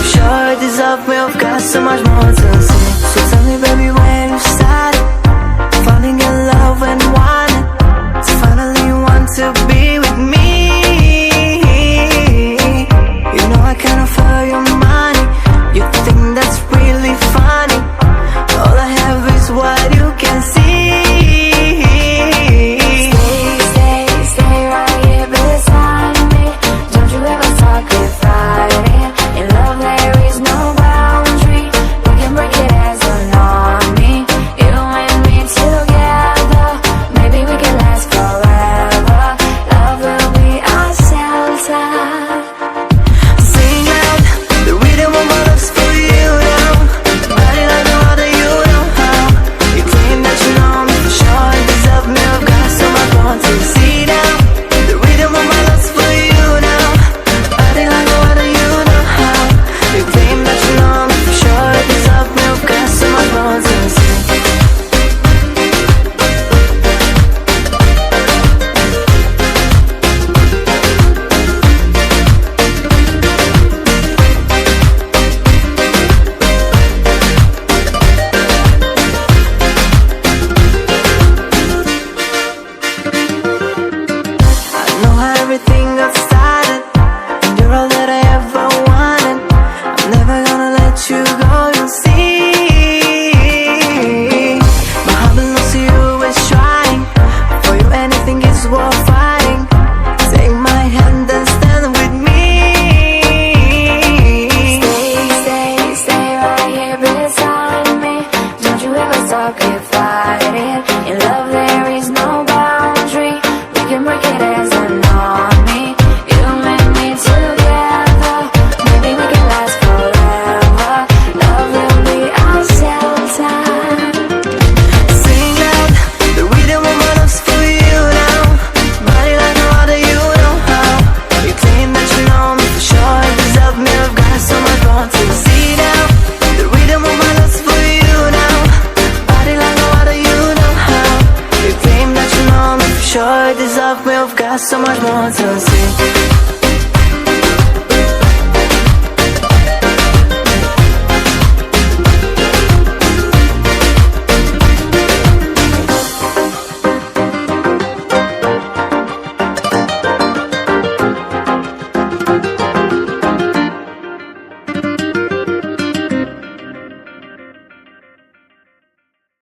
sure you deserve me, I've got so much more to say. So tell me baby when you started falling in love and wanting to finally want to be with me. You know I can't offer you